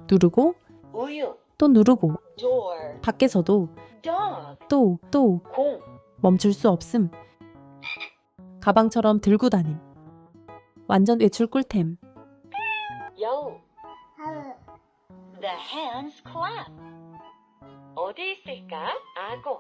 누르고 우유, 또 누르고 door, 밖에서도 dog, 또 공, 멈출 수 없음. 가방처럼 들고 다님. 완전 외출 꿀템. 여우, the hands clap. 어디 있을까? 악어.